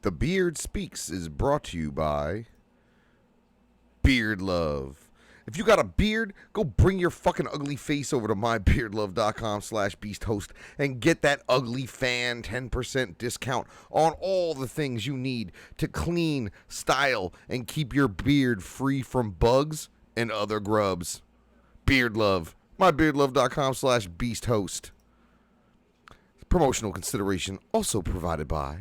The Beard Speaks is brought to you by Beard Love. If you got a beard, go bring your fucking ugly face over to mybeardlove.com/beasthost and get that ugly fan 10% discount on all the things you need to clean, style, and keep your beard free from bugs and other grubs. Beard Love, mybeardlove.com/beasthost. Promotional consideration also provided by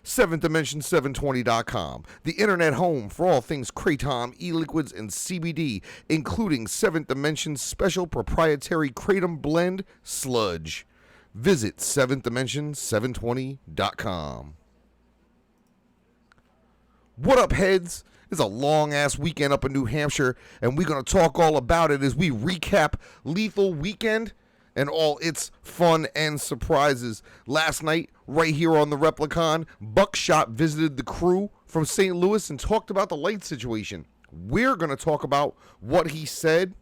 7th Dimension 720.com, the internet home for all things Kratom, e-liquids, and CBD, including 7th Dimension's special proprietary Kratom blend, Sludge. Visit 7th Dimension 720.com. What up, heads? It's a long-ass weekend up in New Hampshire, and we're going to talk all about it as we recap Leathal Weekend and all its fun and surprises. Last night, right here on the Replicon, Bukshot visited the crew from St. Louis and talked about the Lyte situation. We're going to talk about what he said.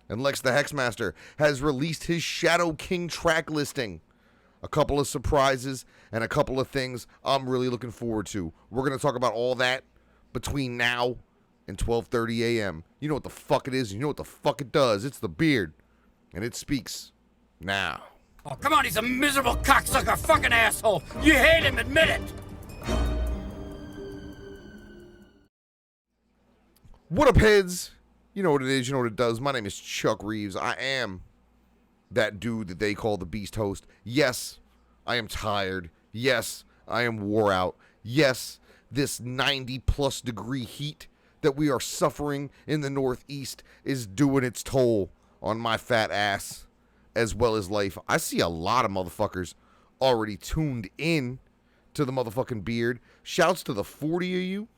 And Lex the Hex Master has released his Shadow King track listing. A couple of surprises and a couple of things I'm really looking forward to. We're going to talk about all that between now and 12:30 a.m. You know what the fuck it is. You know what the fuck it does. It's the beard. And it speaks now. Oh, come on, he's a miserable cocksucker fucking asshole. You hate him, admit it. What up, heads? You know what it is, you know what it does. My name is Chuck Reeves. I am that dude that they call the Beast Host. Yes, I am tired. Yes, I am wore out. Yes, this 90-plus degree heat that we are suffering in the Northeast is doing its toll on my fat ass as well as life. I see a lot of motherfuckers already tuned in to the motherfucking beard. Shouts to the 40 of you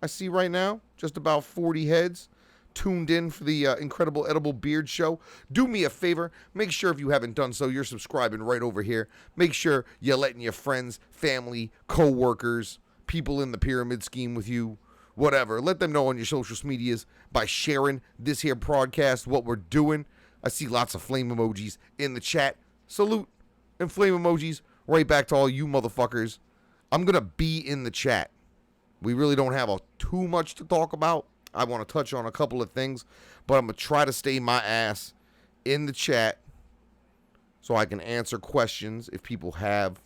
I see right now. Just about 40 heads tuned in for the incredible edible beard show. Do me a favor. Make sure if you haven't done so, you're subscribing right over here. Make sure you're letting your friends, family, co-workers, people in the pyramid scheme with you, whatever. Let them know on your social medias by sharing this here broadcast, what we're doing. I see lots of flame emojis in the chat. Salute and flame emojis right back to all you motherfuckers. I'm going to be in the chat. We really don't have too much to talk about. I want to touch on a couple of things, but I'm going to try to stay my ass in the chat so I can answer questions if people have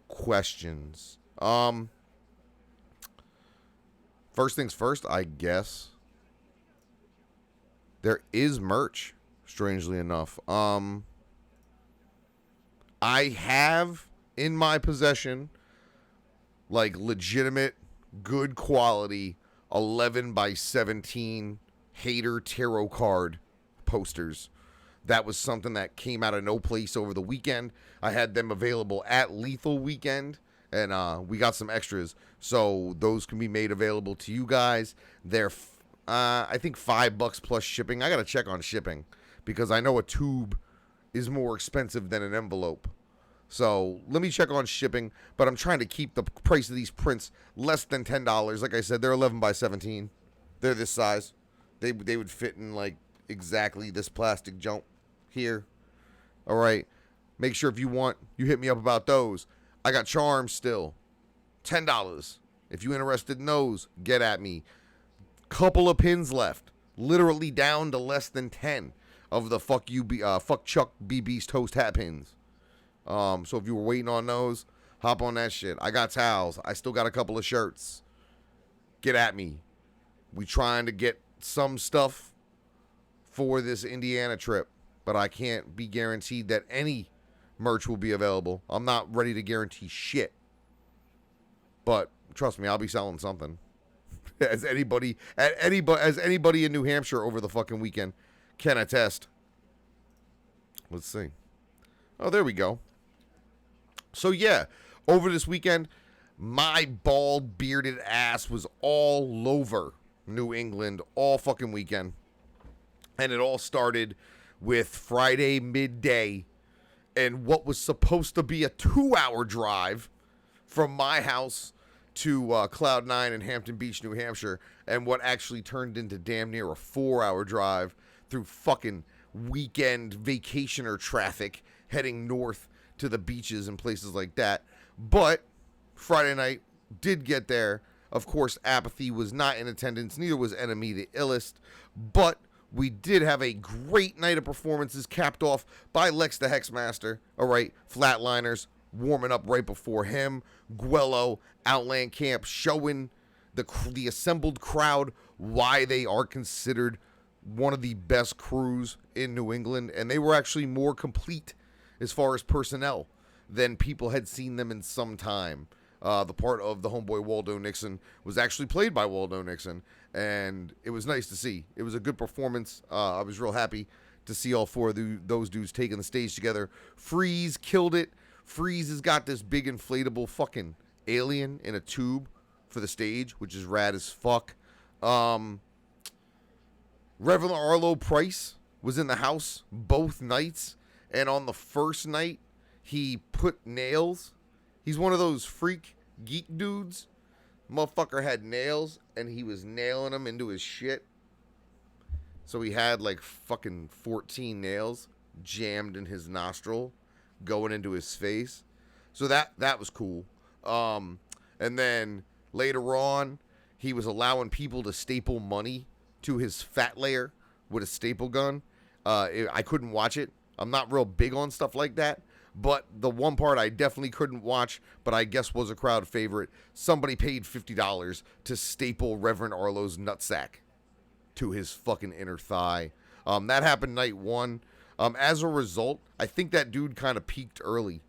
questions. First things first, I guess. There is merch, strangely enough. I have in my possession, like, legitimate, good quality 11 by 17 hater tarot card posters. That was something that came out of no place over the weekend. I had them available at Leathal Weekend, and we got some extras. So those can be made available to you guys. They're, I think, $5 plus shipping. I got to check on shipping because I know a tube is more expensive than an envelope. So let me check on shipping, but I'm trying to keep the price of these prints less than $10. Like I said, they're 11 by 17. They're this size. They would fit in, like, exactly this plastic junk here. All right. Make sure if you want, you hit me up about those. I got charms still. $10. If you're interested in those, get at me. Couple of pins left. Literally down to less than 10 of the fuck Chuck B Beast Toast hat pins. So if you were waiting on those, hop on that shit. I got towels. I still got a couple of shirts. Get at me. We trying to get some stuff for this Indiana trip, but I can't be guaranteed that any merch will be available. I'm not ready to guarantee shit. But trust me, I'll be selling something. As anybody in New Hampshire over the fucking weekend can attest. Let's see. Oh, there we go. So yeah, over this weekend, my bald, bearded ass was all over New England all fucking weekend. And it all started with Friday midday and what was supposed to be a 2-hour drive from my house to Cloud9 in Hampton Beach, New Hampshire, and what actually turned into damn near a 4-hour drive through fucking weekend vacationer traffic heading north to the beaches and places like that. But Friday night did get there. Of course, Apathy was not in attendance. Neither was Enemy the Illest. But we did have a great night of performances capped off by Lex the Hex Master. All right, Flatliners warming up right before him. Guello, Outland Camp, showing the assembled crowd why they are considered one of the best crews in New England. And they were actually more complete as far as personnel than people had seen them in some time. The part of the homeboy Waldo Nixon was actually played by Waldo Nixon, and it was nice to see. It was a good performance. I was real happy to see all four of those dudes taking the stage together. Freeze killed it. Freeze has got this big inflatable fucking alien in a tube for the stage, which is rad as fuck. Reverend Arlo Price was in the house both nights, and on the first night, he put nails. He's one of those freak geek dudes. Motherfucker had nails, and he was nailing them into his shit. So he had like fucking 14 nails jammed in his nostril, going into his face. So that was cool. And then later on, he was allowing people to staple money to his fat layer with a staple gun. I couldn't watch it. I'm not real big on stuff like that. But the one part I definitely couldn't watch, but I guess was a crowd favorite, somebody paid $50 to staple Reverend Arlo's nutsack to his fucking inner thigh. That happened night one. As a result, I think that dude kind of peaked early.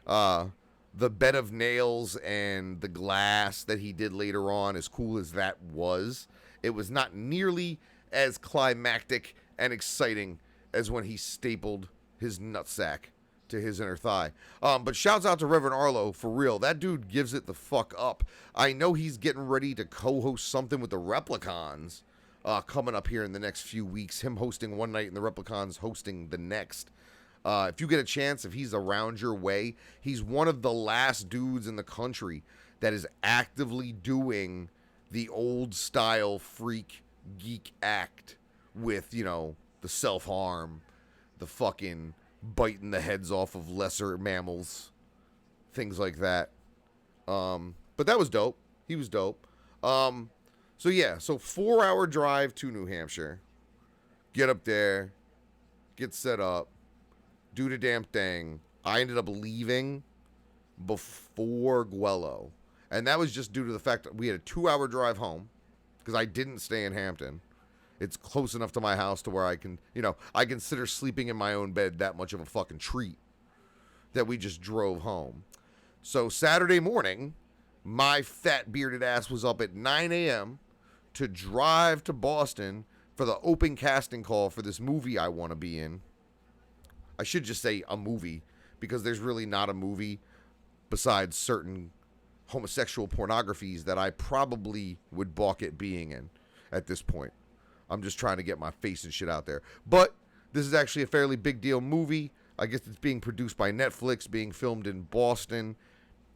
The bed of nails and the glass that he did later on, as cool as that was, it was not nearly as climactic and exciting as when he stapled his nutsack to his inner thigh. But shouts out to Reverend Arlo, for real. That dude gives it the fuck up. I know he's getting ready to co-host something with the Replicons coming up here in the next few weeks. Him hosting one night and the Replicons hosting the next. If you get a chance, if he's around your way, he's one of the last dudes in the country that is actively doing the old style freak geek act with, you know, the self-harm, the fucking biting the heads off of lesser mammals, things like that. But that was dope. He was dope. So yeah, so 4-hour drive to New Hampshire. Get up there, get set up, do the damn thing. I ended up leaving before Guello. And that was just due to the fact that we had a 2-hour drive home because I didn't stay in Hampton. It's close enough to my house to where I can, you know, I consider sleeping in my own bed that much of a fucking treat that we just drove home. So Saturday morning, my fat bearded ass was up at 9 a.m. to drive to Boston for the open casting call for this movie I want to be in. I should just say a movie, because there's really not a movie besides certain homosexual pornographies that I probably would balk at being in at this point. I'm just trying to get my face and shit out there. But this is actually a fairly big deal movie. I guess it's being produced by Netflix, being filmed in Boston,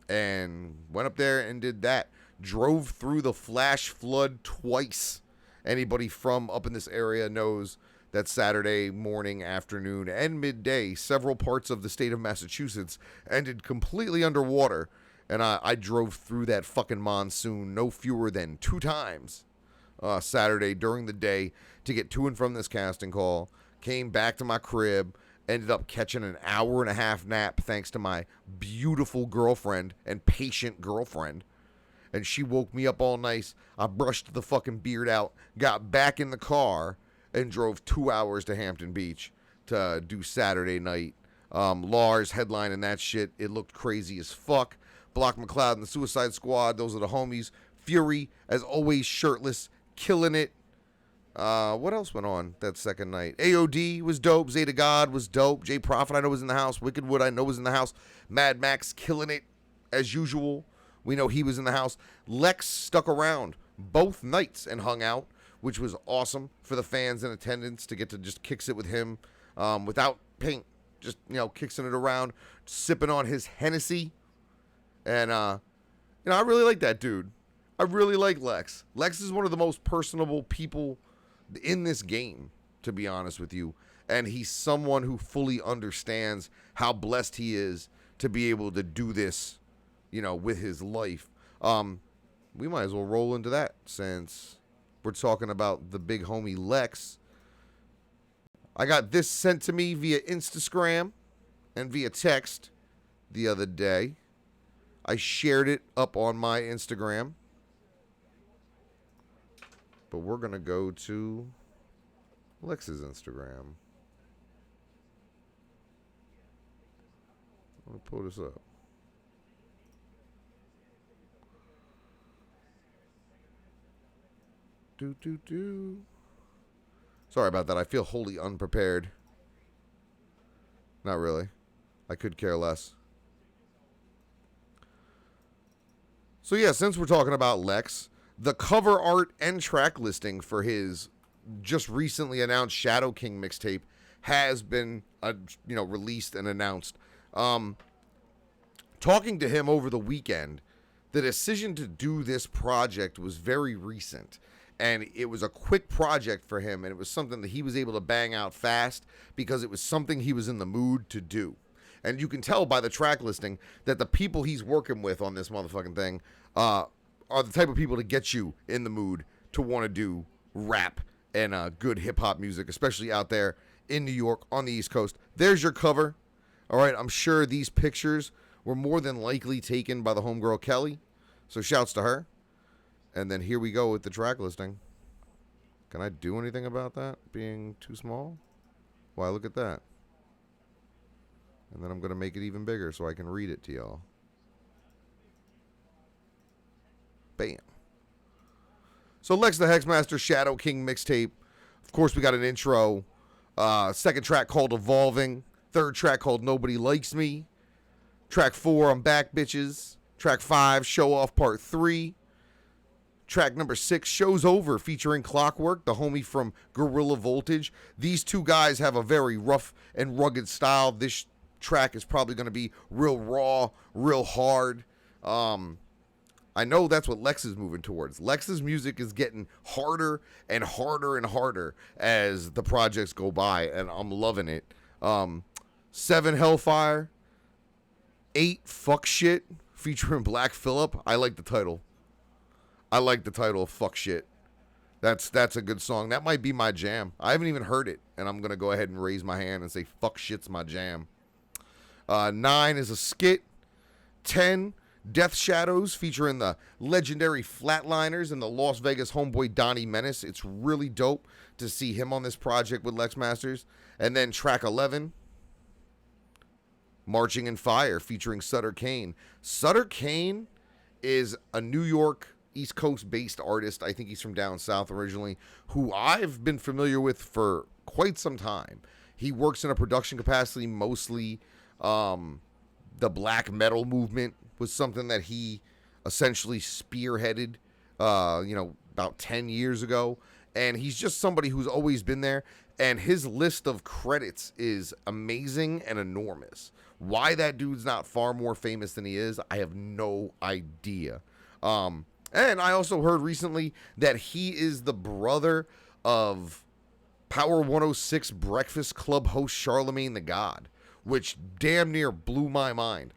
and went up there and did that. Drove through the flash flood twice. Anybody from up in this area knows that Saturday morning, afternoon, and midday, several parts of the state of Massachusetts ended completely underwater. And I drove through that fucking monsoon no fewer than 2 times. Saturday during the day to get to and from this casting call. Came back to my crib, ended up catching an 1.5-hour nap thanks to my beautiful girlfriend and patient girlfriend. And she woke me up all nice. I brushed the fucking beard out, got back in the car, and drove 2 hours to Hampton Beach to do Saturday night. Lars headlining that shit. It looked crazy as fuck. Block McLeod and the Suicide Squad, those are the homies. Fury, as always, shirtless, killing it. What else went on that second night? AOD was dope. Zeta God was dope. Jay Prophet, I know, was in the house. Wickedwood, I know, was in the house. Mad Max killing it as usual. We know he was in the house. Lex stuck around both nights and hung out, which was awesome for the fans in attendance to get to just kicks it with him without paint. Just, you know, kicking it around, sipping on his Hennessy. And, you know, I really like that dude. I really like Lex. Lex is one of the most personable people in this game, to be honest with you. And he's someone who fully understands how blessed he is to be able to do this with his life. We might as well roll into that since we're talking about the big homie Lex. I got this sent to me via Instagram and via text the other day. I shared it up on my Instagram. But we're going to go to Lex's Instagram. Let me pull this up. Sorry about that. I feel wholly unprepared. Not really. I could care less. So yeah, since we're talking about Lex, the cover art and track listing for his just recently announced Shadow King mixtape has been released and announced. Talking to him over the weekend, the decision to do this project was very recent. And it was a quick project for him, and it was something that he was able to bang out fast because it was something he was in the mood to do. And you can tell by the track listing that the people he's working with on this motherfucking thing are the type of people to get you in the mood to want to do rap and good hip-hop music, especially out there in New York on the East Coast. There's your cover. All right, I'm sure these pictures were more than likely taken by the homegirl Kelly, so shouts to her. And then here we go with the track listing. Can I do anything about that being too small? Why, look at that. And then I'm going to make it even bigger so I can read it to y'all. Bam. So Lex the Hex Master Shadow King mixtape. Of course, we got an intro. Second track called Evolving. Third track called Nobody Likes Me. Track 4, I'm Back, Bitches. Track 5, Show Off Part 3. Track number 6, Show's Over, featuring Clockwork, the homie from Gorilla Voltage. These two guys have a very rough and rugged style. This track is probably going to be real raw, real hard. I know that's what Lex is moving towards. Lex's music is getting harder and harder and harder as the projects go by, and I'm loving it. 7 Hellfire, 8 Fuck Shit, featuring Black Phillip. I like the title. I like the title of Fuck Shit. That's a good song. That might be my jam. I haven't even heard it, and I'm going to go ahead and raise my hand and say Fuck Shit's my jam. 9 is a skit. 10, Death Shadows, featuring the legendary Flatliners and the Las Vegas homeboy Donnie Menace. It's really dope to see him on this project with Lex Masters. And then track 11, Marching in Fire, featuring Sutter Kane. Sutter Kane is a New York East Coast based artist. I think he's from down south originally, who I've been familiar with for quite some time. He works in a production capacity, mostly the black metal movement was something that he essentially spearheaded about 10 years ago, and he's just somebody who's always been there, and his list of credits is amazing and enormous. Why that dude's not far more famous than he is, I have no idea. And I also heard recently that he is the brother of Power 106 Breakfast Club host Charlemagne the God, which damn near blew my mind.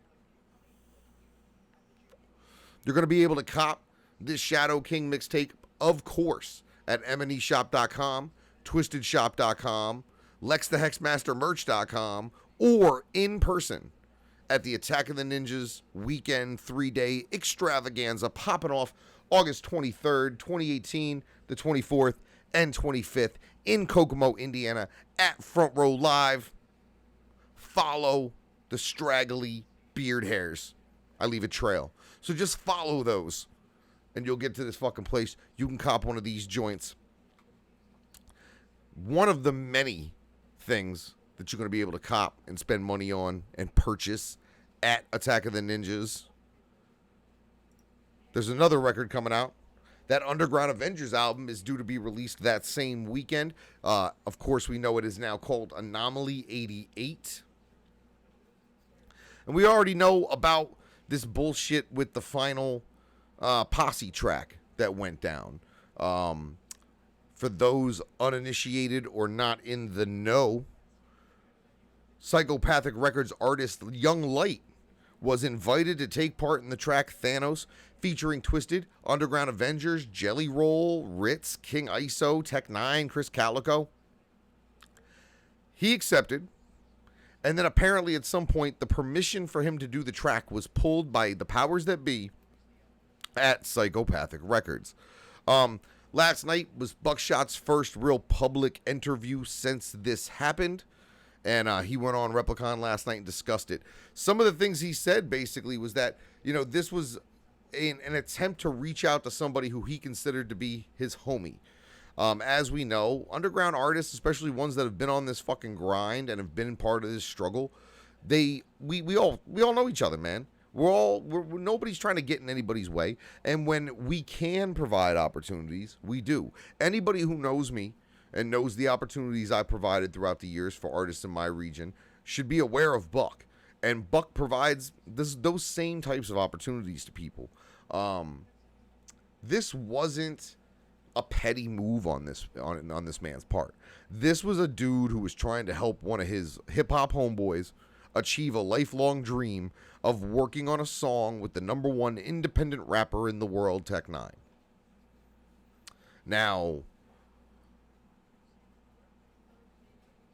You're going to be able to cop this Shadow King mixtape, of course, at mneshop.com, twistedshop.com, lexthehexmastermerch.com, or in person at the Attack of the Ninjas weekend 3-day extravaganza popping off August 23rd, 2018, the 24th, and 25th in Kokomo, Indiana at Front Row Live. Follow the straggly beard hairs. I leave a trail. So just follow those and you'll get to this fucking place. You can cop one of these joints. One of the many things that you're going to be able to cop and spend money on and purchase at Attack of the Ninjas. There's another record coming out. That Underground Avengers album is due to be released that same weekend. Of course, we know it is now called Anomaly 88. And we already know about this bullshit with the final Posse track that went down. For those uninitiated or not in the know, Psychopathic Records artist Young Lyte was invited to take part in the track Thanos, featuring Twisted, Underground Avengers, Jelly Roll, Ritz, King ISO, Tech 9, Chris Calico. He accepted, and then apparently at some point the permission for him to do the track was pulled by the powers that be at Psychopathic Records. Last night was Bukshot's first real public interview since this happened. And he went on Replicon last night and discussed it. Some of the things he said basically was that, this was an attempt to reach out to somebody who he considered to be his homie. As we know, underground artists, especially ones that have been on this fucking grind and have been part of this struggle, we all know each other, man. Nobody's trying to get in anybody's way. And when we can provide opportunities, we do. Anybody who knows me and knows the opportunities I provided throughout the years for artists in my region should be aware of Buck. And Buck provides those same types of opportunities to people. This wasn't a petty move on this man's part. This was a dude who was trying to help one of his hip-hop homeboys achieve a lifelong dream of working on a song with the #1 independent rapper in the world, Tech 9. Now,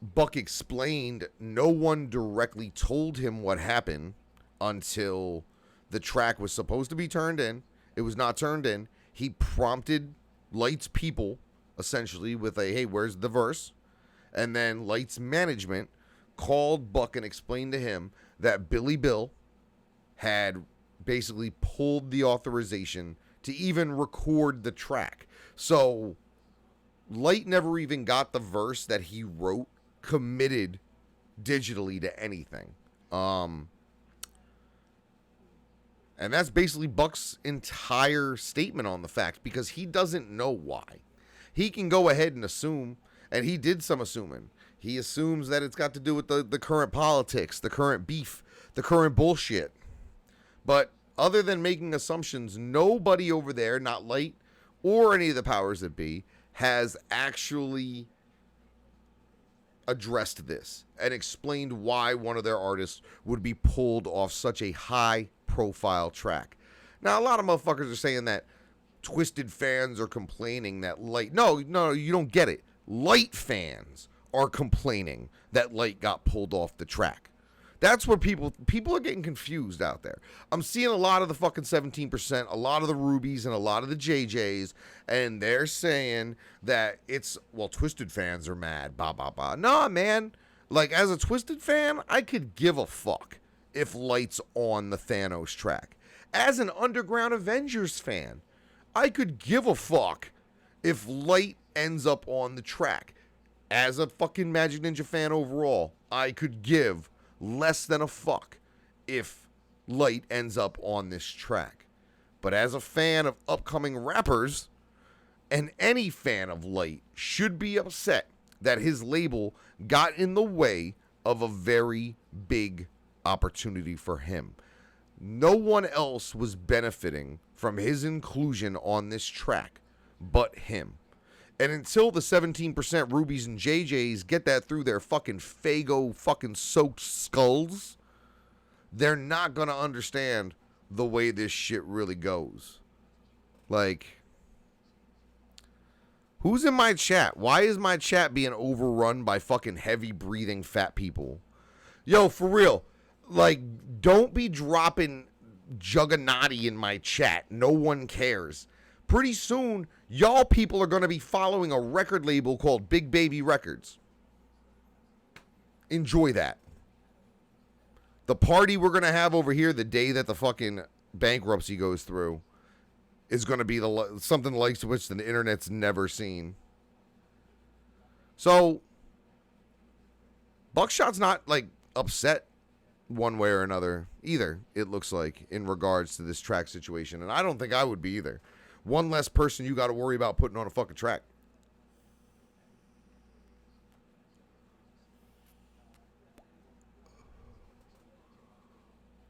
Buck explained no one directly told him what happened until the track was supposed to be turned in. It was not turned in. He prompted Lyte's people, essentially, with a, hey, where's the verse? And then Lyte's management called Buck and explained to him that Billy Bill had basically pulled the authorization to even record the track. So Lyte never even got the verse that he wrote committed digitally to anything. And that's basically Buck's entire statement on the fact, because he doesn't know why. He can go ahead and assume, and he did some assuming. He assumes that it's got to do with the current politics, the current beef, the current bullshit. But other than making assumptions, nobody over there, not Lyte or any of the powers that be, has actually addressed this and explained why one of their artists would be pulled off such a high profile track. Now, a lot of motherfuckers are saying that Twisted fans are complaining that Lyte, no, you don't get it. Lyte fans are complaining that Lyte got pulled off the track. That's where people are getting confused out there. I'm seeing a lot of the fucking 17%, a lot of the Rubies, and a lot of the JJs, and they're saying that it's, well, Twisted fans are mad, blah, blah, blah. Nah, man. Like, as a Twisted fan, I could give a fuck if Lyte's on the Thanos track. As an Underground Avengers fan, I could give a fuck if Lyte ends up on the track. As a fucking Magic Ninja fan overall, I could give less than a fuck if Lyte ends up on this track. But as a fan of upcoming rappers, and any fan of Lyte should be upset that his label got in the way of a very big opportunity for him. No one else was benefiting from his inclusion on this track but him. And until the 17% Rubies and JJs get that through their fucking Fago fucking soaked skulls, they're not going to understand the way this shit really goes. Like, who's in my chat? Why is my chat being overrun by fucking heavy breathing fat people? Yo, for real. Like, don't be dropping Juggernaut in my chat. No one cares. Pretty soon, y'all people are going to be following a record label called Big Baby Records. Enjoy that. The party we're going to have over here the day that the fucking bankruptcy goes through is going to be something like which the internet's never seen. So, Buckshot's not, like, upset one way or another either, it looks like, in regards to this track situation. And I don't think I would be either. One less person you got to worry about putting on a fucking track.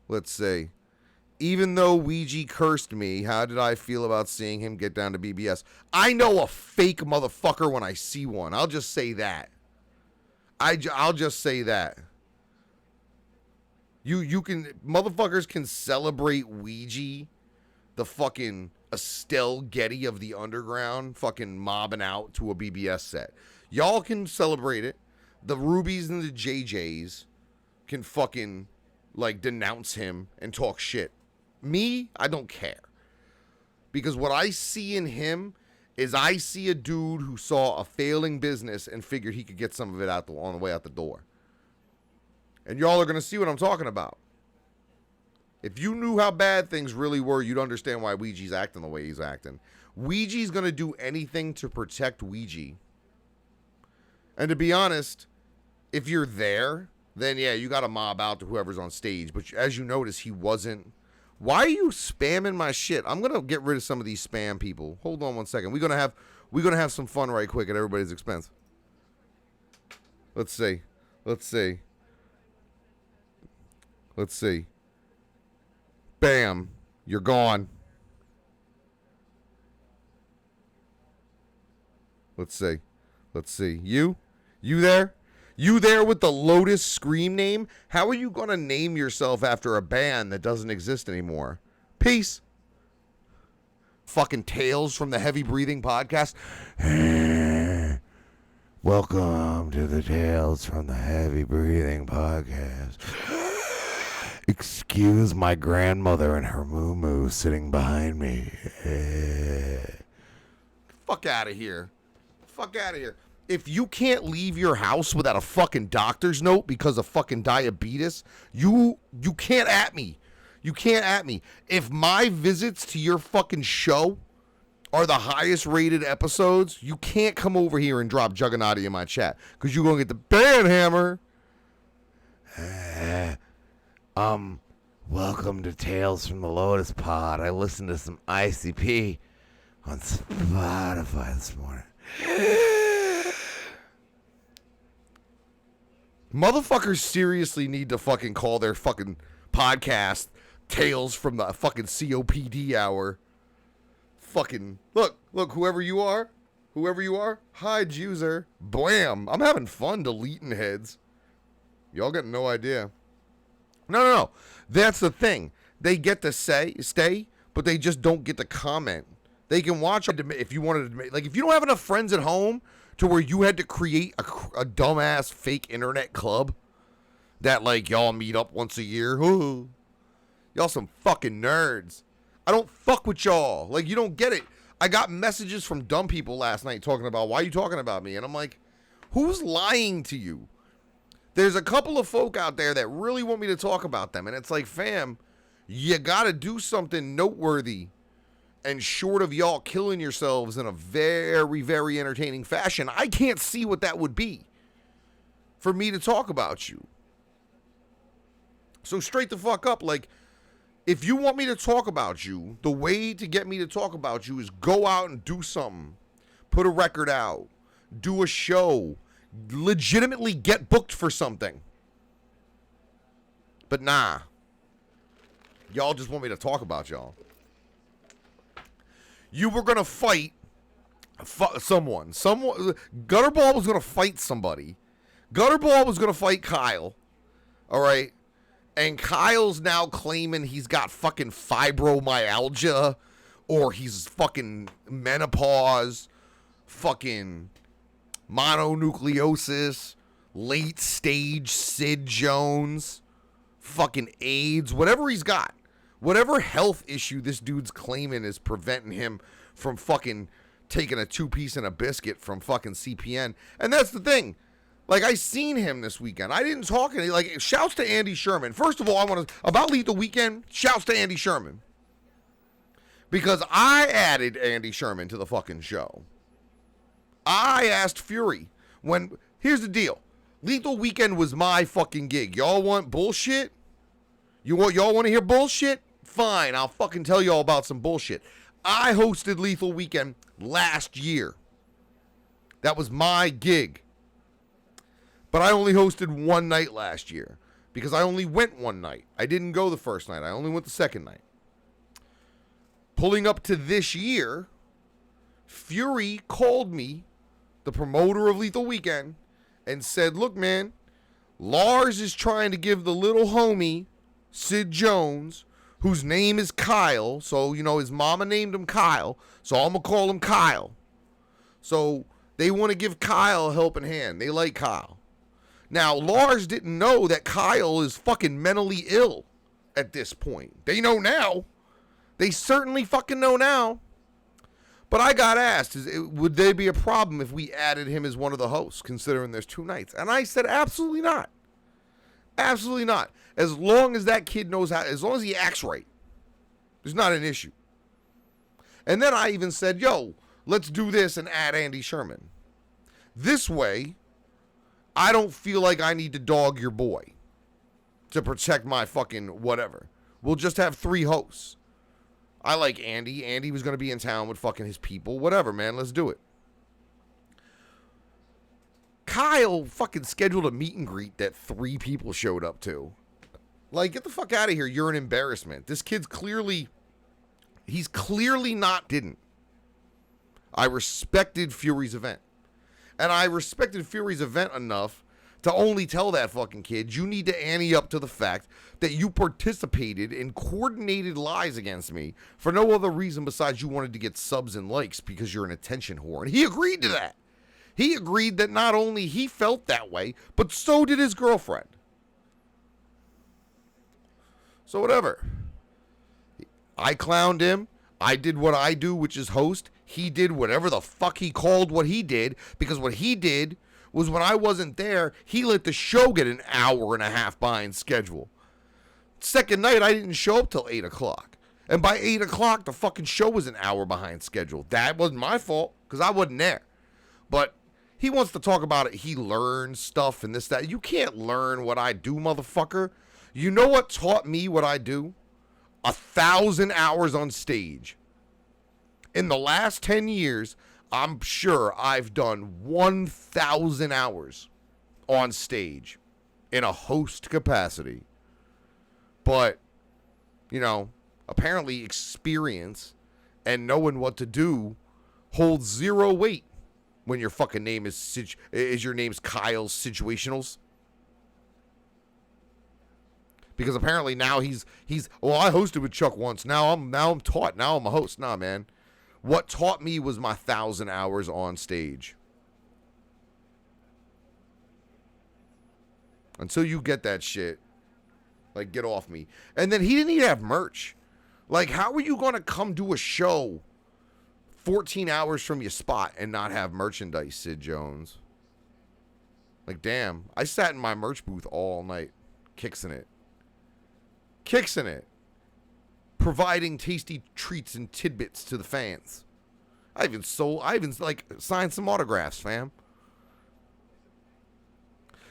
Let's see. Even though Ouija cursed me, how did I feel about seeing him get down to BBS? I know a fake motherfucker when I see one. I'll just say that. I'll just say that. You can, motherfuckers can celebrate Ouija, the fucking Estelle Getty of the underground, fucking mobbing out to a BBS set. Y'all can celebrate it. The Rubies and the JJs can fucking, like, denounce him and talk shit. Me, I don't care. Because what I see in him is I see a dude who saw a failing business and figured he could get some of it out on the way out the door. And y'all are going to see what I'm talking about. If you knew how bad things really were, you'd understand why Ouija's acting the way he's acting. Ouija's going to do anything to protect Ouija. And to be honest, if you're there, then yeah, you got to mob out to whoever's on stage. But as you notice, he wasn't. Why are you spamming my shit? I'm going to get rid of some of these spam people. Hold on one second. We're going to have some fun right quick at everybody's expense. Let's see. Bam. You're gone. Let's see. You there? You there with the Lotus Scream name? How are you going to name yourself after a band that doesn't exist anymore? Peace. Fucking Tales from the Heavy Breathing Podcast. Welcome to the Tales from the Heavy Breathing Podcast. Excuse my grandmother and her moo-moo sitting behind me. Fuck out of here. If you can't leave your house without a fucking doctor's note because of fucking diabetes, you can't at me. You can't at me. If my visits to your fucking show are the highest rated episodes, you can't come over here and drop Juggernaut in my chat because you're going to get the band hammer. Welcome to Tales from the Lotus Pod. I listened to some ICP on Spotify this morning. Motherfuckers seriously need to fucking call their fucking podcast Tales from the fucking COPD hour. Fucking look, whoever you are, hi Juicer, blam. I'm having fun deleting heads. Y'all got no idea. No. That's the thing. They get to stay, but they just don't get to comment. They can watch it if you wanted to. Like, if you don't have enough friends at home to where you had to create a dumbass fake internet club that, like, y'all meet up once a year. Ooh, y'all some fucking nerds. I don't fuck with y'all. Like, you don't get it. I got messages from dumb people last night talking about, why are you talking about me? And I'm like, who's lying to you? There's a couple of folk out there that really want me to talk about them. And it's like, fam, you got to do something noteworthy and short of y'all killing yourselves in a very, very entertaining fashion. I can't see what that would be for me to talk about you. So straight the fuck up. Like, if you want me to talk about you, the way to get me to talk about you is go out and do something. Put a record out. Do a show. Legitimately get booked for something. But nah. Y'all just want me to talk about y'all. You were going to fight someone. Gutterball was going to fight somebody. Gutterball was going to fight Kyle. All right. And Kyle's now claiming he's got fucking fibromyalgia or he's fucking menopause, fucking mononucleosis, late stage Sid Jones, fucking AIDS, whatever he's got. Whatever health issue this dude's claiming is preventing him from fucking taking a 2-piece and a biscuit from fucking CPN. And that's the thing. Like, I seen him this weekend. I didn't talk any, like, shouts to Andy Sherman. First of all, I want to, about Lethal Weekend, shouts to Andy Sherman. Because I added Andy Sherman to the fucking show. I asked Fury here's the deal. Lethal Weekend was my fucking gig. Y'all want bullshit? Y'all want to hear bullshit? Fine, I'll fucking tell y'all about some bullshit. I hosted Lethal Weekend last year. That was my gig. But I only hosted one night last year because I only went one night. I didn't go the first night. I only went the second night. Pulling up to this year, Fury called me, the promoter of Lethal Weekend, and said, look, man, Lars is trying to give the little homie Sid Jones, whose name is Kyle. So, you know, his mama named him Kyle. So I'm going to call him Kyle. So they want to give Kyle a helping hand. They like Kyle. Now, Lars didn't know that Kyle is fucking mentally ill at this point. They know now. They certainly fucking know now. But I got asked, would there be a problem if we added him as one of the hosts, considering there's 2 nights? And I said, absolutely not. Absolutely not. As long as that kid knows how, as long as he acts right, there's not an issue. And then I even said, yo, let's do this and add Andy Sherman. This way, I don't feel like I need to dog your boy to protect my fucking whatever. We'll just have 3 hosts. I like Andy. Andy was going to be in town with fucking his people. Whatever, man. Let's do it. Kyle fucking scheduled a meet and greet that 3 people showed up to. Like, get the fuck out of here. You're an embarrassment. This kid's clearly... He's clearly not didn't. I respected Fury's event. And I respected Fury's event enough to only tell that fucking kid, you need to ante up to the fact that you participated in coordinated lies against me for no other reason besides you wanted to get subs and likes because you're an attention whore. And he agreed to that. He agreed that not only he felt that way, but so did his girlfriend. So whatever. I clowned him. I did what I do, which is host. He did whatever the fuck he called what he did, because what he did was when I wasn't there, he let the show get an hour and a half behind schedule. Second night, I didn't show up till 8 o'clock. And by 8 o'clock, the fucking show was an hour behind schedule. That wasn't my fault, because I wasn't there. But he wants to talk about it. He learned stuff and this, that. You can't learn what I do, motherfucker. You know what taught me what I do? 1,000 hours on stage. In the last 10 years, I'm sure I've done 1,000 hours on stage in a host capacity. But, you know, apparently experience and knowing what to do holds 0 weight when your fucking name is your name's Kyle's Situationals. Because apparently now he's well, I hosted with Chuck once. Now I'm taught. Now I'm a host. Nah, man. What taught me was my 1,000 hours on stage. Until you get that shit, like, get off me. And then he didn't even have merch. Like, how are you going to come do a show 14 hours from your spot and not have merchandise, Sid Jones? Like, damn. I sat in my merch booth all night, kixing it. Providing tasty treats and tidbits to the fans. I even like signed some autographs, fam.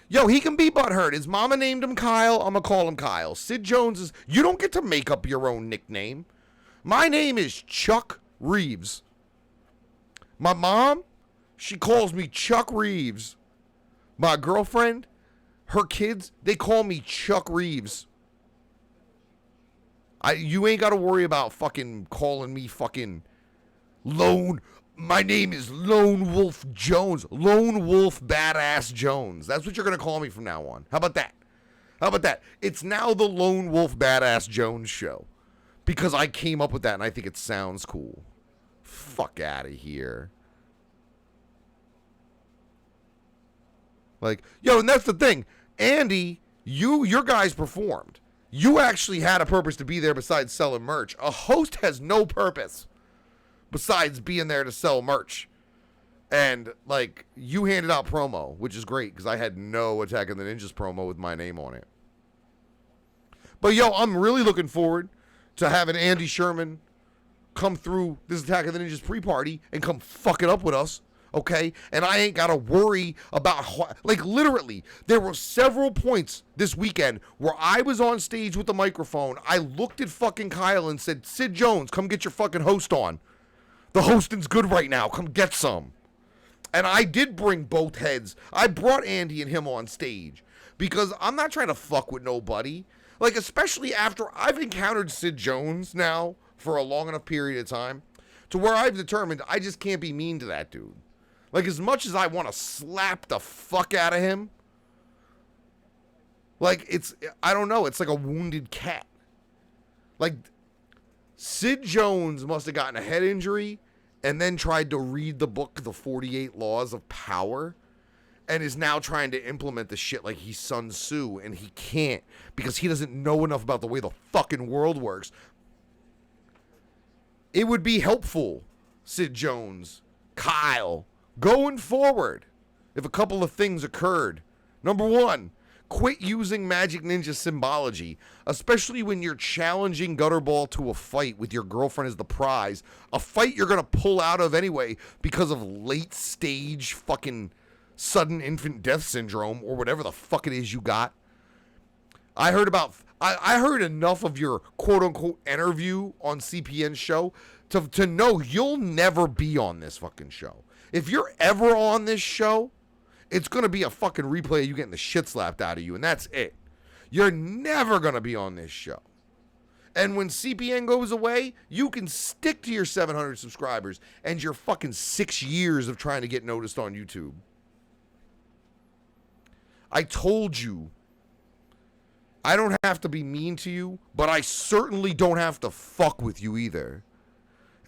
Yo, he can be butthurt. His mama named him Kyle. I'm gonna call him Kyle. Sid Jones is... You don't get to make up your own nickname. My name is Chuck Reeves. My mom, she calls me Chuck Reeves. My girlfriend, her kids, they call me Chuck Reeves. You ain't got to worry about fucking calling me fucking Lone. My name is Lone Wolf Jones. Lone Wolf Badass Jones. That's what you're going to call me from now on. How about that? It's now the Lone Wolf Badass Jones show. Because I came up with that and I think it sounds cool. Fuck out of here. Like, yo, and that's the thing. Andy, your guys performed. You actually had a purpose to be there besides selling merch. A host has no purpose besides being there to sell merch. And, like, you handed out promo, which is great, because I had no Attack of the Ninjas promo with my name on it. But, yo, I'm really looking forward to having Andy Sherman come through this Attack of the Ninjas pre-party and come fuck it up with us. Okay, and I ain't got to worry about, like, literally, there were several points this weekend where I was on stage with the microphone. I looked at fucking Kyle and said, Sid Jones, come get your fucking host on. The hosting's good right now. Come get some. And I did bring both heads. I brought Andy and him on stage because I'm not trying to fuck with nobody. Like, especially after I've encountered Sid Jones now for a long enough period of time to where I've determined I just can't be mean to that dude. Like, as much as I want to slap the fuck out of him, Like, I don't know, it's like a wounded cat. Like, Sid Jones must have gotten a head injury and then tried to read the book, The 48 Laws of Power, and is now trying to implement the shit like he's Sun Tzu, and he can't because he doesn't know enough about the way the fucking world works. It would be helpful, Sid Jones, Kyle, going forward, if a couple of things occurred. Number one, quit using Magic Ninja symbology, especially when you're challenging Gutterball to a fight with your girlfriend as the prize. A fight you're going to pull out of anyway because of late stage fucking sudden infant death syndrome or whatever the fuck it is you got. I heard enough of your quote unquote interview on CPN's show to know you'll never be on this fucking show. If you're ever on this show, it's going to be a fucking replay of you getting the shit slapped out of you, and that's it. You're never going to be on this show. And when CPN goes away, you can stick to your 700 subscribers and your fucking 6 years of trying to get noticed on YouTube. I told you, I don't have to be mean to you, but I certainly don't have to fuck with you either.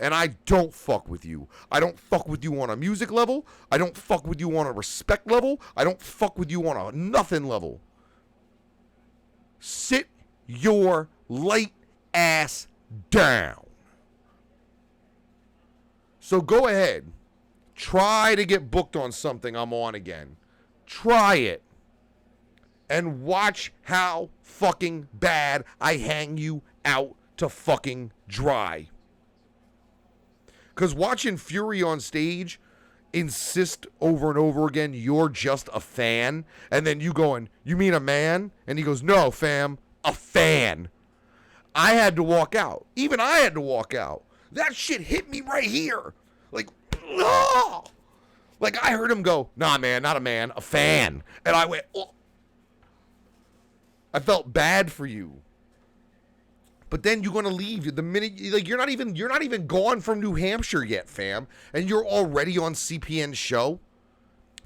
And I don't fuck with you. I don't fuck with you on a music level. I don't fuck with you on a respect level. I don't fuck with you on a nothing level. Sit your light ass down. So go ahead. Try to get booked on something I'm on again. Try it. And watch how fucking bad I hang you out to fucking dry. Because watching Fury on stage insist over and over again, you're just a fan. And then you going, you mean a man? And he goes, no, fam, a fan. I had to walk out. Even I had to walk out. That shit hit me right here. Like, oh! Like I heard him go, nah, man, not a man, a fan. And I went, oh. I felt bad for you. But then you're gonna leave the minute you're not even gone from New Hampshire yet, fam, and you're already on CPN's show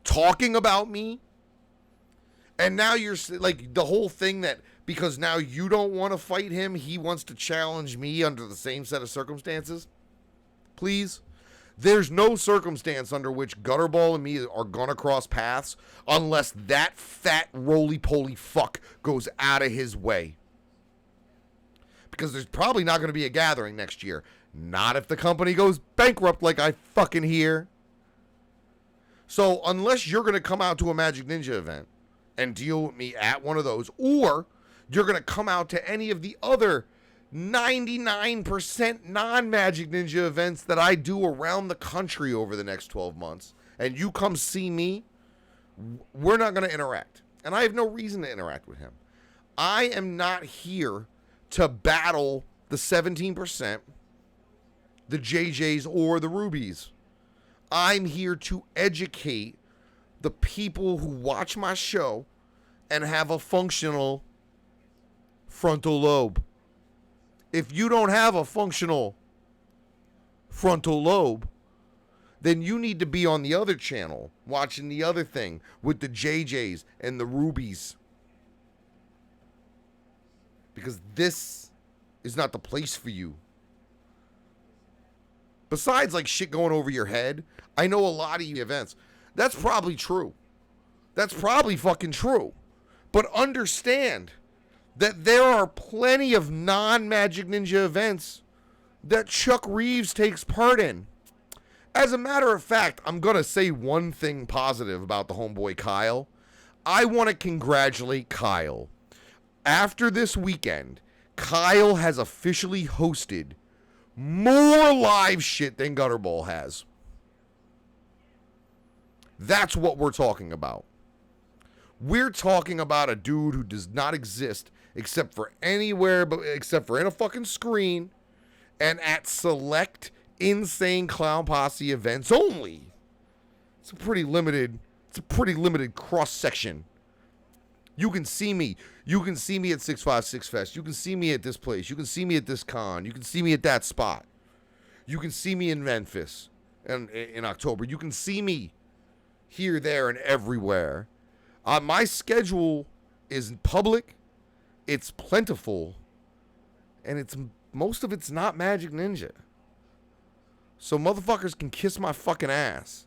talking about me. And now you're like the whole thing that because now you don't want to fight him, he wants to challenge me under the same set of circumstances. Please, there's no circumstance under which Gutterball and me are gonna cross paths unless that fat roly-poly fuck goes out of his way. Because there's probably not going to be a gathering next year. Not if the company goes bankrupt like I fucking hear. So unless you're going to come out to a Magic Ninja event and deal with me at one of those, or you're going to come out to any of the other 99% non-Magic Ninja events that I do around the country over the next 12 months, and you come see me, we're not going to interact. And I have no reason to interact with him. I am not here to battle the 17%, the JJs, or the Rubies. I'm here to educate the people who watch my show and have a functional frontal lobe. If you don't have a functional frontal lobe, then you need to be on the other channel watching the other thing with the JJs and the Rubies. Because this is not the place for you. Besides, like, shit going over your head, I know a lot of you events. That's probably true. That's probably fucking true. But understand that there are plenty of non-Magic Ninja events that Chuck Reeves takes part in. As a matter of fact, I'm going to say one thing positive about the homeboy Kyle. I want to congratulate Kyle. After this weekend, Kyle has officially hosted more live shit than Gutterball has. That's what we're talking about. We're talking about a dude who does not exist except for anywhere but except for in a fucking screen and at select Insane Clown Posse events only. It's a pretty limited cross section. You can see me. You can see me at 656 Fest. You can see me at this place. You can see me at this con. You can see me at that spot. You can see me in Memphis in October. You can see me here, there, and everywhere. My schedule is public, it's plentiful, and most of it's not Magic Ninja. So motherfuckers can kiss my fucking ass.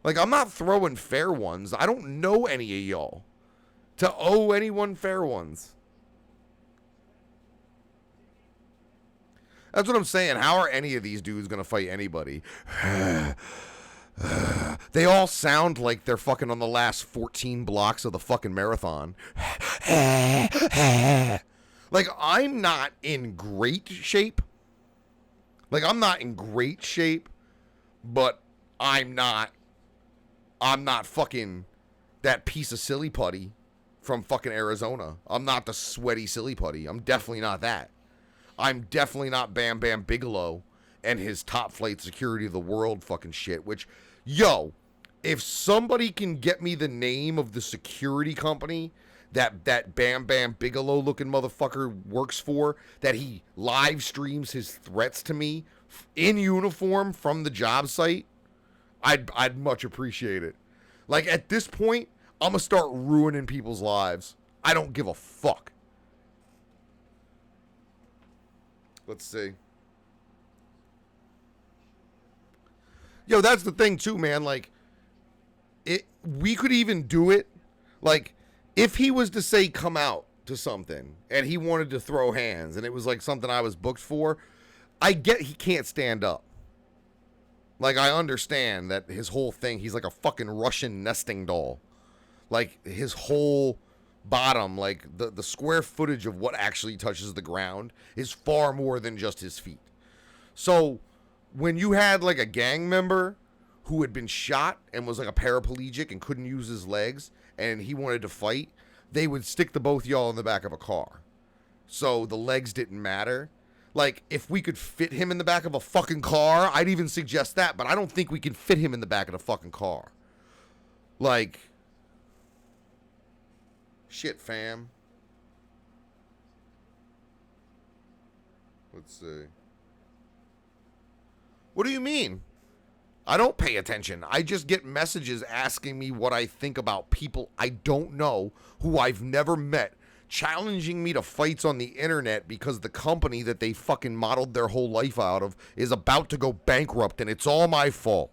Like, I'm not throwing fair ones. I don't know any of y'all to owe anyone fair ones. That's what I'm saying. How are any of these dudes going to fight anybody? They all sound like they're fucking on the last 14 blocks of the fucking marathon. Like, I'm not in great shape. But I'm not fucking that piece of silly putty from fucking Arizona. I'm not the sweaty silly putty. I'm definitely not that. I'm definitely not Bam Bam Bigelow and his top flight security of the world fucking shit, which, yo, if somebody can get me the name of the security company that Bam Bam Bigelow looking motherfucker works for, that he live streams his threats to me in uniform from the job site, I'd much appreciate it. Like, at this point, I'm gonna start ruining people's lives. I don't give a fuck. Let's see. Yo, that's the thing too, man. Like, we could even do it. Like, if he was to say come out to something and he wanted to throw hands and it was like something I was booked for, I get he can't stand up. Like, I understand that his whole thing, he's like a fucking Russian nesting doll. Like, his whole bottom, like the square footage of what actually touches the ground is far more than just his feet. So when you had like a gang member who had been shot and was like a paraplegic and couldn't use his legs and he wanted to fight, they would stick the both y'all in the back of a car. So the legs didn't matter. Like, if we could fit him in the back of a fucking car, I'd even suggest that, but I don't think we can fit him in the back of the fucking car. Like, shit, fam. Let's see. What do you mean? I don't pay attention. I just get messages asking me what I think about people I don't know, who I've never met, challenging me to fights on the internet because the company that they fucking modeled their whole life out of is about to go bankrupt and it's all my fault.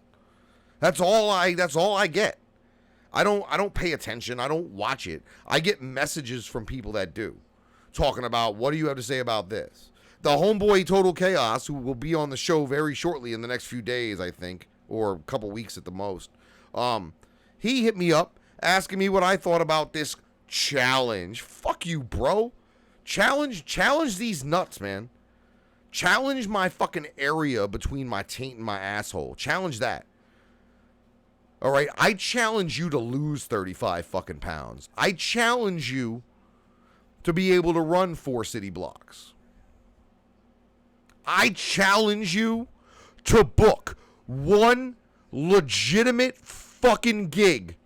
That's all I get. I don't pay attention. I don't watch it. I get messages from people that do, talking about, what do you have to say about this? The homeboy Total Chaos, who will be on the show very shortly in the next few days, I think, or a couple weeks at the most. He hit me up asking me what I thought about this challenge. Fuck you, bro. Challenge these nuts, man. Challenge my fucking area between my taint and my asshole. Challenge that. All right, I challenge you to lose 35 fucking pounds. I challenge you to be able to run 4 city blocks. I challenge you to book one legitimate fucking gig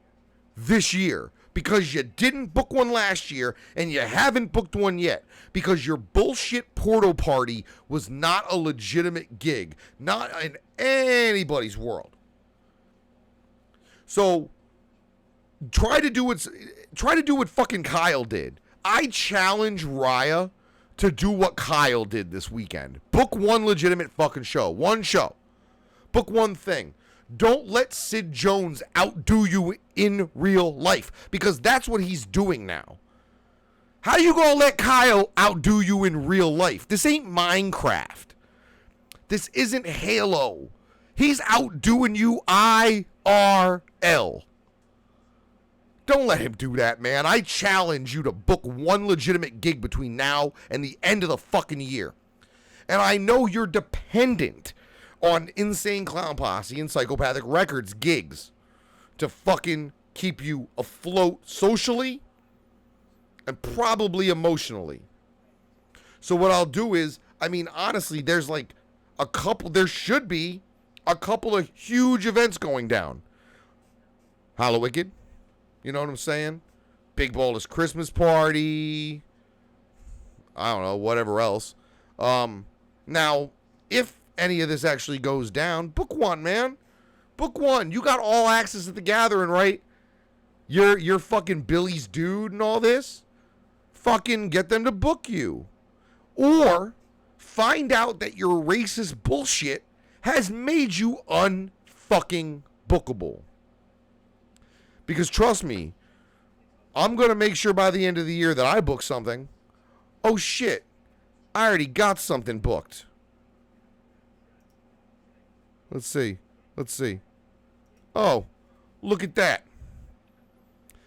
this year, because you didn't book one last year and you haven't booked one yet because your bullshit portal party was not a legitimate gig, not in anybody's world. So try to do what fucking Kyle did. I challenge Raya to do what Kyle did this weekend. Book one legitimate fucking show. One show. Book one thing. Don't let Sid Jones outdo you in real life, because that's what he's doing now. How you gonna let Kyle outdo you in real life? This ain't Minecraft. This isn't Halo. He's outdoing you IRL. Don't let him do that, man. I challenge you to book one legitimate gig between now and the end of the fucking year. And I know you're dependent on Insane Clown Posse and Psychopathic Records gigs to fucking keep you afloat socially and probably emotionally. So what I'll do is, I mean, honestly, there should be a couple of huge events going down. Leathal Wicked, you know what I'm saying? Big Balder's Christmas Party. I don't know, whatever else. Now, if any of this actually goes down, book one, man. Book one. You got all access at the gathering, right? You're fucking Billy's dude and all this. fucking get them to book you. Or find out that your racist bullshit has made you unfucking bookable. Because trust me, I'm going to make sure by the end of the year that I book something. Oh shit, I already got something booked. Let's see. Oh, look at that.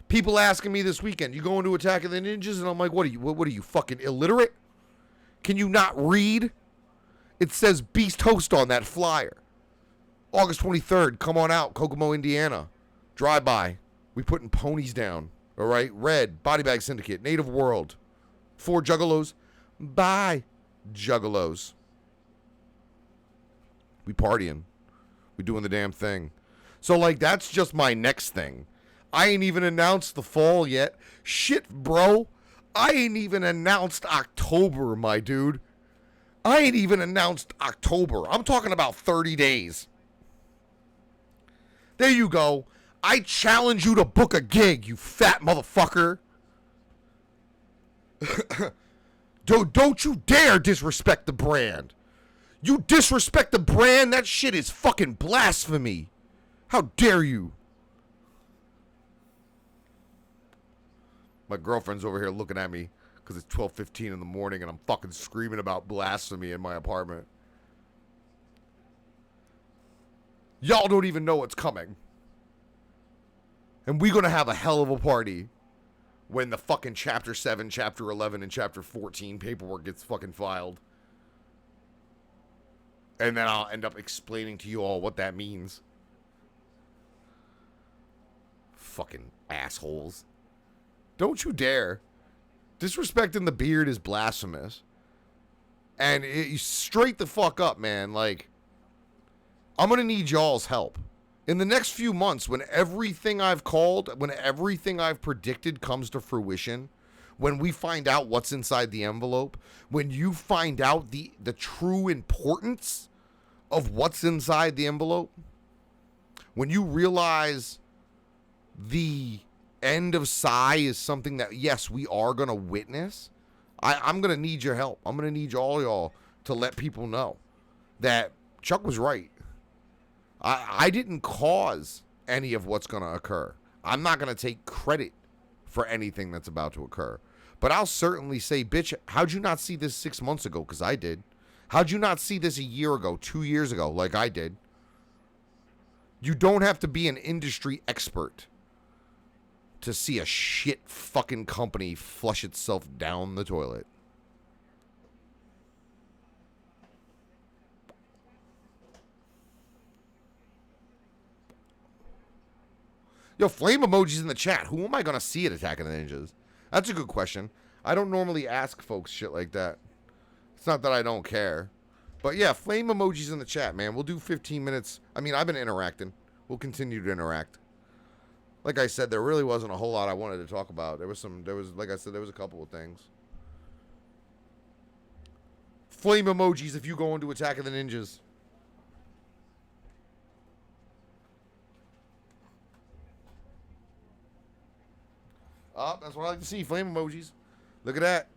People asking me this weekend, you going to Attack of the Ninjas? And I'm like, what are you fucking illiterate? Can you not read? It says Beast Host on that flyer. August 23rd, come on out, Kokomo, Indiana. Drive-by. We putting ponies down. All right? Red, Body Bag Syndicate, Native World. 4 Juggalos. Bye, Juggalos. We partying. We doing the damn thing. So, like, that's just my next thing. I ain't even announced the fall yet. Shit, bro. I ain't even announced October, my dude. I ain't even announced October. I'm talking about 30 days. There you go. I challenge you to book a gig, you fat motherfucker. Don't you dare disrespect the brand. You disrespect the brand, that shit is fucking blasphemy. How dare you? My girlfriend's over here looking at me because it's 12:15 in the morning and I'm fucking screaming about blasphemy in my apartment. Y'all don't even know what's coming. And we're going to have a hell of a party when the fucking Chapter 7, Chapter 11, and Chapter 14 paperwork gets fucking filed. And then I'll end up explaining to you all what that means. Fucking assholes. Don't you dare. Disrespecting the beard is blasphemous. And straight the fuck up, man. Like, I'm going to need y'all's help. In the next few months, when everything I've called, when everything I've predicted comes to fruition, when we find out what's inside the envelope, when you find out the true importance of what's inside the envelope, when you realize the end of Psy is something that, yes, we are going to witness, I'm going to need your help. I'm going to need all y'all to let people know that Chuck was right. I didn't cause any of what's going to occur. I'm not going to take credit for anything that's about to occur. But I'll certainly say, bitch, how'd you not see this 6 months ago? Because I did. How'd you not see this a year ago, 2 years ago, like I did? You don't have to be an industry expert to see a shit fucking company flush itself down the toilet. Yo, flame emojis in the chat. Who am I going to see at Attack of the Ninjas? That's a good question. I don't normally ask folks shit like that. It's not that I don't care. But yeah, flame emojis in the chat, man. We'll do 15 minutes. I mean, I've been interacting. We'll continue to interact. Like I said, there really wasn't a whole lot I wanted to talk about. Like I said, there was a couple of things. Flame emojis if you go into Attack of the Ninjas. Oh, that's what I like to see. Flame emojis. Look at that.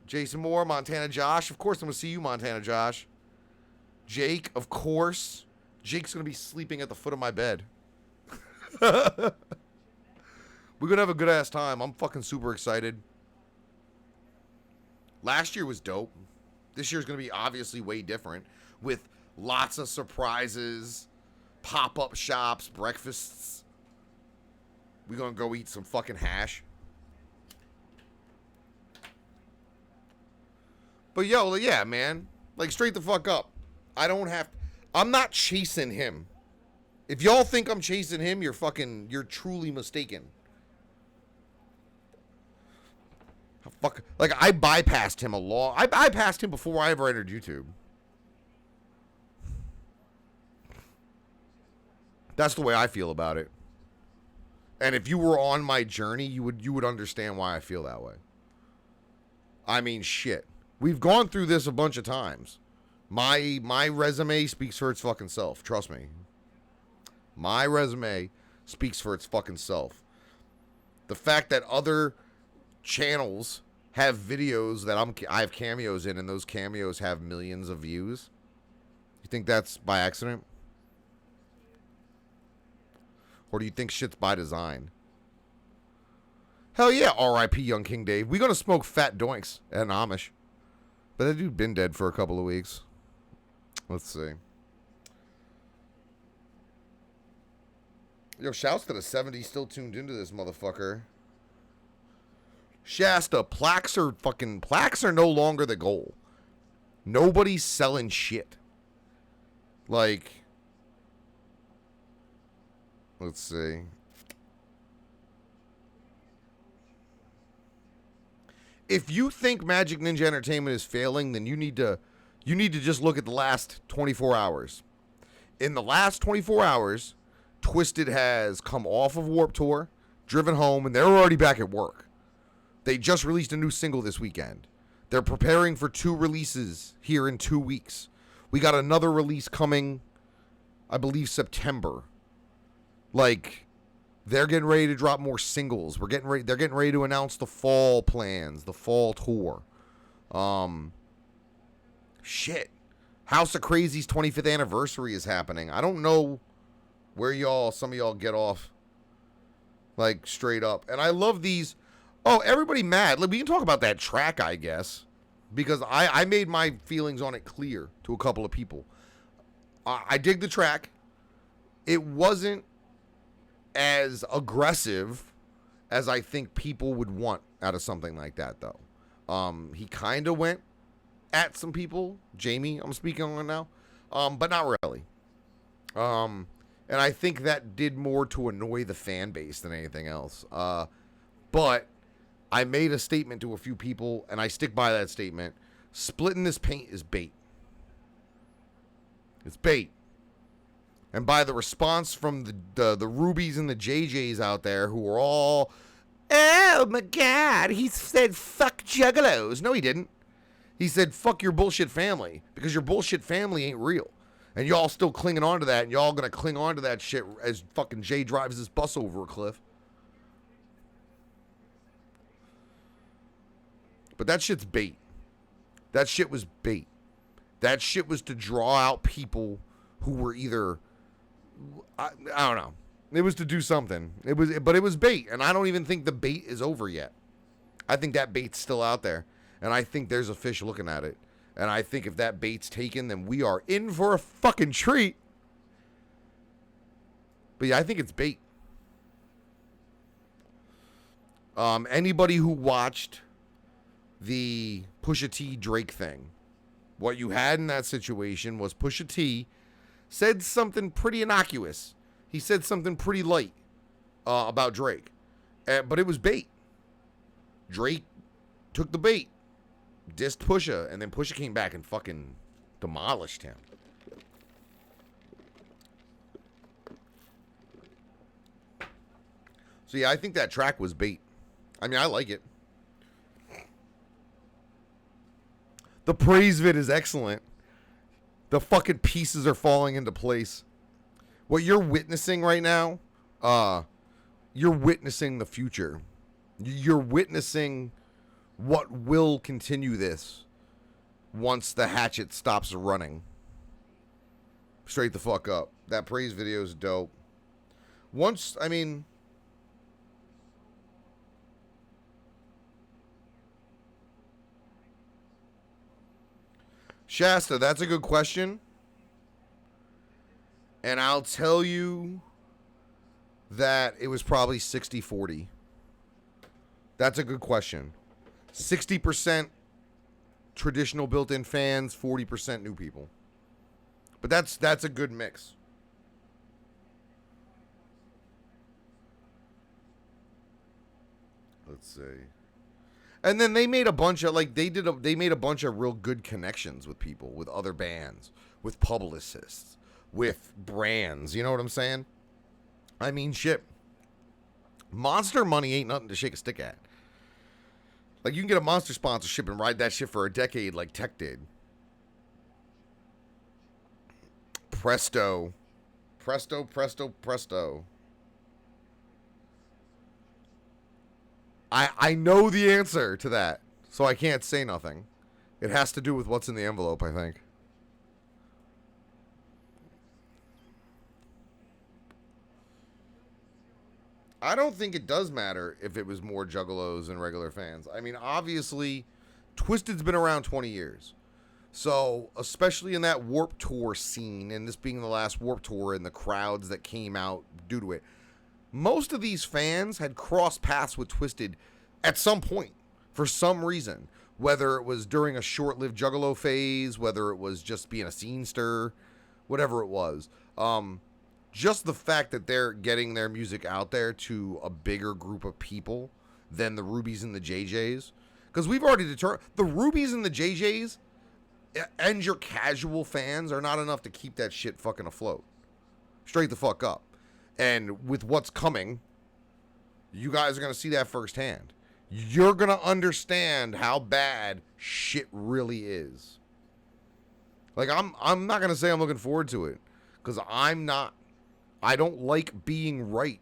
Jason Moore, Montana Josh. Of course I'm going to see you, Montana Josh. Jake, of course. Jake's going to be sleeping at the foot of my bed. We're going to have a good-ass time. I'm fucking super excited. Last year was dope. This year's going to be obviously way different. With lots of surprises, pop-up shops, breakfasts. We're going to go eat some fucking hash. But yo, yeah, man. Like, straight the fuck up. I'm not chasing him. If y'all think I'm chasing him, you're truly mistaken. Fuck, like, I bypassed him I bypassed him before I ever entered YouTube. That's the way I feel about it. And if you were on my journey, you would understand why I feel that way. I mean, shit. We've gone through this a bunch of times. My resume speaks for its fucking self. Trust me. My resume speaks for its fucking self. The fact that other channels have videos that I have cameos in, and those cameos have millions of views? You think that's by accident? Or do you think shit's by design? Hell yeah, R.I.P. Young King Dave. We gonna smoke fat doinks at an Amish. But that dude been dead for a couple of weeks. Let's see. Yo, shouts to the 70 still tuned into this motherfucker. Shasta, plaques are no longer the goal. Nobody's selling shit. Like, let's see. If you think Magic Ninja Entertainment is failing, then you need to just look at the last 24 hours. In the last 24 hours, Twisted has come off of Warped Tour, driven home, and they're already back at work. They just released a new single this weekend. They're preparing for 2 releases here in 2 weeks. We got another release coming, I believe, September. Like, they're getting ready to drop more singles. They're getting ready to announce the fall plans, the fall tour. Shit. House of Crazy's 25th anniversary is happening. I don't know where some of y'all get off. Like, straight up. And I love these. Oh, everybody mad. Like, we can talk about that track, I guess. Because I made my feelings on it clear to a couple of people. I dig the track. It wasn't as aggressive as I think people would want out of something like that, though. He kind of went at some people. Jamie, I'm speaking on now. But not really. And I think that did more to annoy the fan base than anything else. But I made a statement to a few people, and I stick by that statement. Splitting this paint is bait. It's bait. And by the response from the Rubies and the JJs out there who were all, oh my God, he said fuck juggalos. No, he didn't. He said fuck your bullshit family, because your bullshit family ain't real. And y'all still clinging on to that, and y'all gonna cling on to that shit as fucking Jay drives this bus over a cliff. But that shit's bait. That shit was bait. That shit was to draw out people who were either, I don't know. It was to do something. But it was bait, and I don't even think the bait is over yet. I think that bait's still out there, and I think there's a fish looking at it. And I think if that bait's taken, then we are in for a fucking treat. But yeah, I think it's bait. Anybody who watched the Pusha T Drake thing, what you had in that situation was Pusha T said something pretty innocuous. He said something pretty light about Drake. But it was bait. Drake took the bait, dissed Pusha, and then Pusha came back and fucking demolished him. So yeah, I think that track was bait. I mean, I like it. The praise vid is excellent. The fucking pieces are falling into place. What you're witnessing right now, you're witnessing the future. You're witnessing what will continue this once the hatchet stops running. Straight the fuck up. That praise video is dope. Once, I mean, Shasta, that's a good question. And I'll tell you that it was probably 60-40. That's a good question. 60% traditional built-in fans, 40% new people. But that's a good mix. Let's see. And then they made a bunch of, like, they made a bunch of real good connections with people, with other bands, with publicists, with brands. You know what I'm saying? I mean, shit. Monster money ain't nothing to shake a stick at. Like, you can get a Monster sponsorship and ride that shit for a decade like Tech did. Presto. Presto, presto, presto. I know the answer to that, so I can't say nothing. It has to do with what's in the envelope, I think. I don't think it does matter if it was more juggalos than regular fans. I mean, obviously, Twisted's been around 20 years. So, especially in that Warped Tour scene, and this being the last Warped Tour and the crowds that came out due to it, most of these fans had crossed paths with Twisted at some point, for some reason. Whether it was during a short-lived Juggalo phase, whether it was just being a scene stir, whatever it was. Just the fact that they're getting their music out there to a bigger group of people than the Rubies and the JJs. Because we've already determined the Rubies and the JJs and your casual fans are not enough to keep that shit fucking afloat. Straight the fuck up. And with what's coming, you guys are going to see that firsthand. You're going to understand how bad shit really is. Like, I'm not going to say I'm looking forward to it. Because I'm not. I don't like being right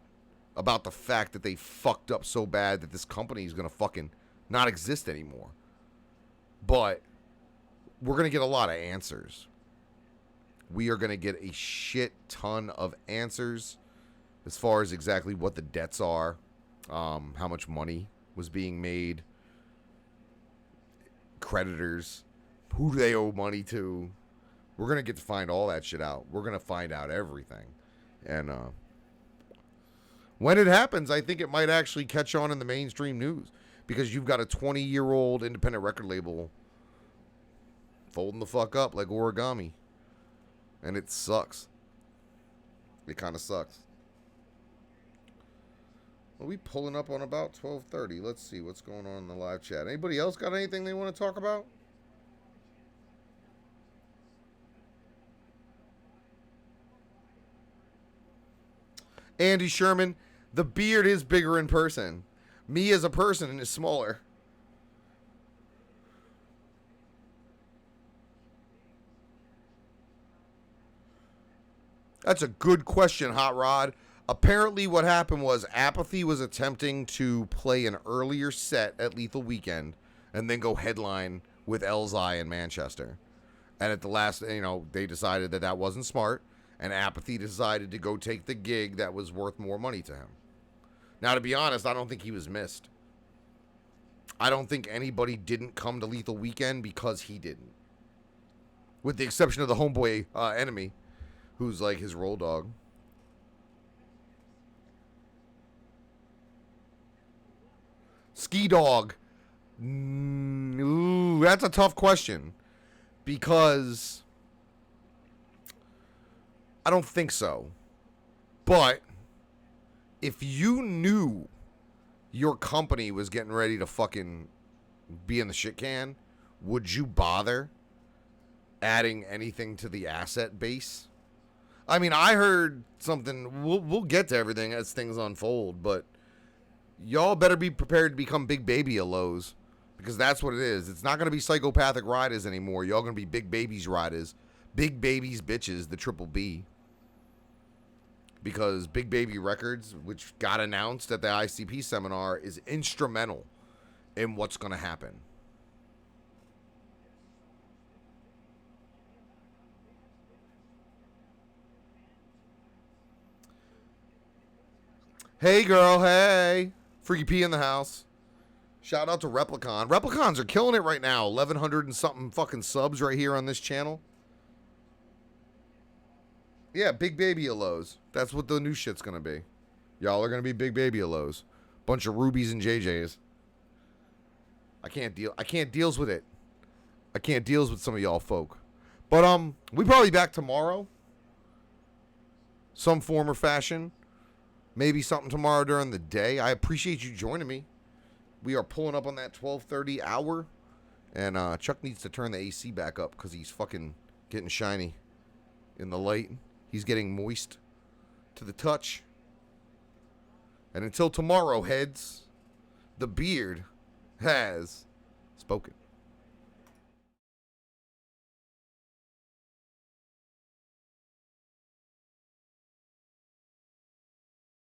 about the fact that they fucked up so bad that this company is going to fucking not exist anymore. But we're going to get a lot of answers. We are going to get a shit ton of answers as far as exactly what the debts are, how much money was being made, creditors, who do they owe money to. We're going to get to find all that shit out. We're going to find out everything. And when it happens, I think it might actually catch on in the mainstream news. Because you've got a 20-year-old independent record label folding the fuck up like origami. And it sucks. It kind of sucks. Are we pulling up on about 12:30? Let's see what's going on in the live chat. Anybody else got anything they want to talk about? Andy Sherman, the beard is bigger in person. Me as a person is smaller. That's a good question, Hot Rod. Apparently what happened was Apathy was attempting to play an earlier set at Leathal Weekend and then go headline with Elzai in Manchester. And at the last, they decided that that wasn't smart. And Apathy decided to go take the gig that was worth more money to him. Now, to be honest, I don't think he was missed. I don't think anybody didn't come to Leathal Weekend because he didn't. With the exception of the homeboy Enemy, who's like his roll dog. Ski Dog. Ooh, that's a tough question. Because I don't think so. But if you knew your company was getting ready to fucking be in the shit can, would you bother adding anything to the asset base? I mean, I heard something. We'll get to everything as things unfold, but y'all better be prepared to become big baby Lowe's, because that's what it is. It's not going to be psychopathic riders anymore. Y'all going to be big babies riders. Big babies bitches, the triple B. Because Big Baby Records, which got announced at the ICP seminar, is instrumental in what's going to happen. Hey, girl, hey. Freaky P in the house. Shout out to Replicon. Replicons are killing it right now. 1,100 and something fucking subs right here on this channel. Yeah, big baby Lowe's. That's what the new shit's gonna be. Y'all are gonna be big baby Lowe's. Bunch of Rubies and JJs. I can't deals with it. I can't deals with some of y'all folk. But we probably back tomorrow. Some form or fashion. Maybe something tomorrow during the day. I appreciate you joining me. We are pulling up on that 12:30 hour. And Chuck needs to turn the AC back up because he's fucking getting shiny in the light. He's getting moist to the touch. And until tomorrow, heads, the beard has spoken.